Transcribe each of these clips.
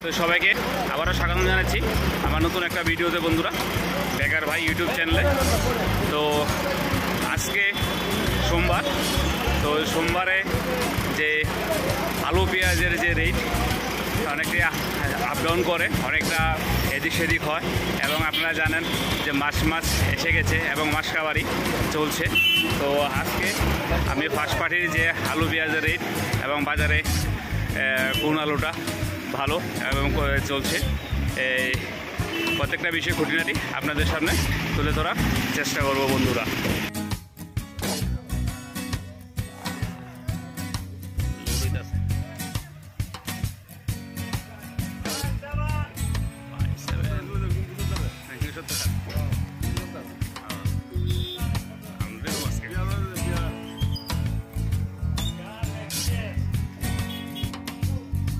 তো সবাইকে আবারও স্বাগত জানাচ্ছি আমার নতুন একটা ভিডিওতে বন্ধুরা, বেকার ভাই ইউটিউব চ্যানেলে। তো আজকে সোমবার, তো সোমবারে যে আলু পেঁয়াজের যে রেট অনেকটাই আপ ডাউন করে, অনেকটা এদিক সেদিক হয় এবং আপনারা জানেন যে মাস এসে গেছে এবং মাস কাবারি চলছে। তো আজকে আমি ফার্স্ট পার্টির যে আলু পেঁয়াজের রেট এবং বাজারে কোন আলুটা ভালো এবং চলছে, এই প্রত্যেকটা বিষয় খুঁটিনাটি আপনাদের সামনে তুলে ধরার চেষ্টা করব বন্ধুরা।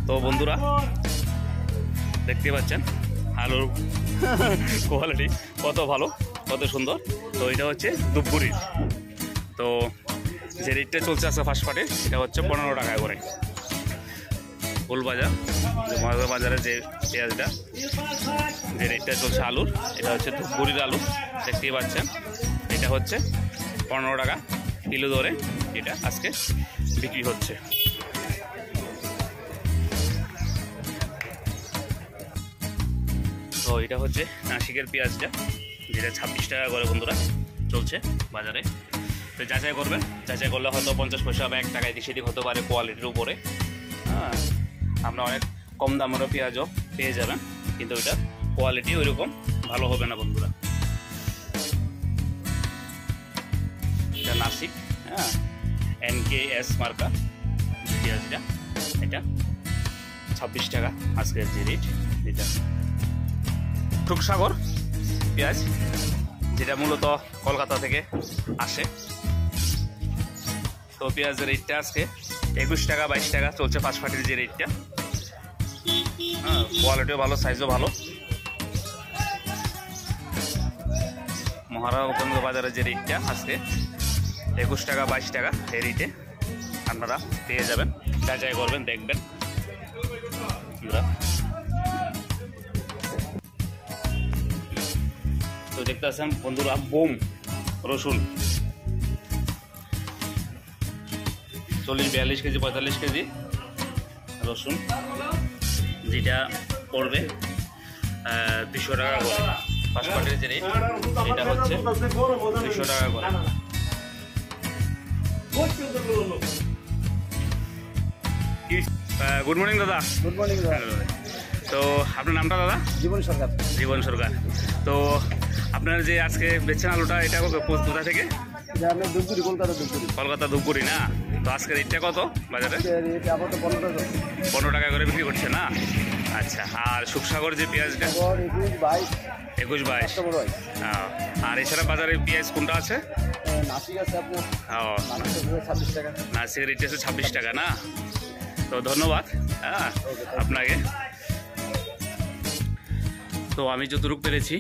তো বন্ধুরা দেখতে পাচ্ছেন আলুর কোয়ালিটি কত ভালো, কত সুন্দর। তো এটা হচ্ছে ধূপগুড়ির। তো যে রেটটা চলছে আছে ফার্স্ট পার্টে, এটা হচ্ছে 15 টাকা করে। ফুলবাজার যে মহাজার বাজারে যে পেঁয়াজটা যে রেটটা চলছে আলুর, এটা হচ্ছে ধূপগুড়ির আলু। দেখতেই পাচ্ছেন এটা হচ্ছে 15 টাকা কিলো ধরে এটা আজকে বিক্রি হচ্ছে। তো এটা হচ্ছে নাসিকের পেঁয়াজটা, যেটা 26 টাকা করে বন্ধুরা চলছে বাজারে। তো যাচাই করবেন, যাচাই করলে হয়তো 50 পয়সা বা 1 টাকা এদিক সেদিক হতে পারে কোয়ালিটির উপরে। হ্যাঁ, আমরা অনেক কম দামেরও পেঁয়াজও পেয়ে যাবেন, কিন্তু ওইটা কোয়ালিটি ওইরকম ভালো হবে না বন্ধুরা। এটা নাসিক, হ্যাঁ, NKS মার্কা পেঁয়াজটা, এটা 26 টাকা আজকের যে রেট। এটা টুকসাগর পেঁয়াজ, যেটা মূলত কলকাতা থেকে আসে। তো পেঁয়াজের রেটটা আজকে 21 টাকা 22 টাকা চলছে ফার্স্ট পার্টির যে রেটটা। হ্যাঁ, কোয়ালিটিও ভালো, সাইজও ভালো। মহারাজগঞ্জ বাজারের যে রেটটা আজকে 21 টাকা 22 টাকা, এই রেটে আপনারা পেয়ে যাবেন। যাচাই করবেন, দেখবেন। তো দেখতে পাচ্ছেন বন্ধুরা বোম রসুন 40-42 কেজি 45 কেজি রসুন, যেটা পড়বে 200 টাকা করে। ফার্স্ট পার্টির যে রেট এটা হচ্ছে 200 টাকা করে। গুড মর্নিং দাদা। গুড মর্নিং দাদা। তো আপনার নামটা দাদা? জীবন সরকার। জীবন সরকার। তো আপনার যে আজকে বেচছেন আলুটা, এটা কোথা থেকে? ধূপগুড়ি, কলকাতা ধূপগুড়ি। কলকাতা ধূপগুড়ি না? তো আজকে রেটটা কত বাজারে? 15 টাকা করে বিক্রি করছে না? আচ্ছা। আর সুখসাগর যে পেঁয়াজটা 21-22। আর এছাড়া বাজারে পেঁয়াজ কোনটা আছে? নাসিক আছে আপনার। ও, 26 টাকা। নাসিকের রেট আছে 26 টাকা না? তো ধন্যবাদ হ্যাঁ আপনাকে। তো আমি যতটুকু পেরেছি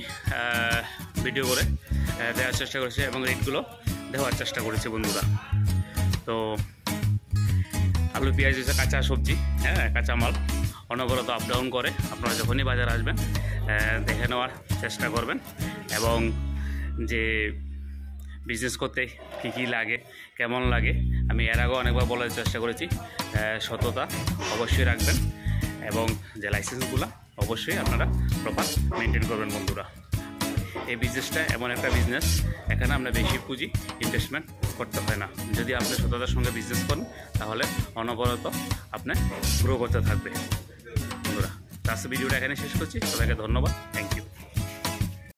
ভিডিও করে দেওয়ার চেষ্টা করেছি এবং রেটগুলো দেওয়ার চেষ্টা করেছি বন্ধুরা। তো আলু পেঁয়াজ হচ্ছে কাঁচা সবজি, হ্যাঁ, কাঁচা মাল অনবরত আপ ডাউন করে। আপনারা যখনই বাজারে আসবেন দেখে নেওয়ার চেষ্টা করবেন এবং যে বিজনেস করতে কী কী লাগে, কেমন লাগে, আমি এর আগেও অনেকবার বলার চেষ্টা করেছি। সততা অবশ্যই রাখবেন এবং যে লাইসেন্সগুলো অবশ্যই আপনারা প্রপার মেনটেন করবেন বন্ধুরা। এই বিজনেসটা এমন একটা বিজনেস, এখানে আপনার বেশি পুঁজি ইনভেস্টমেন্ট করতে হয় না। যদি আপনি সততার সঙ্গে বিজনেস করেন তাহলে অনবরত আপনি গ্রো করতে থাকবে বন্ধুরা। তো আজকে ভিডিওটা এখানে শেষ করছি। সবাইকে ধন্যবাদ, থ্যাংক ইউ।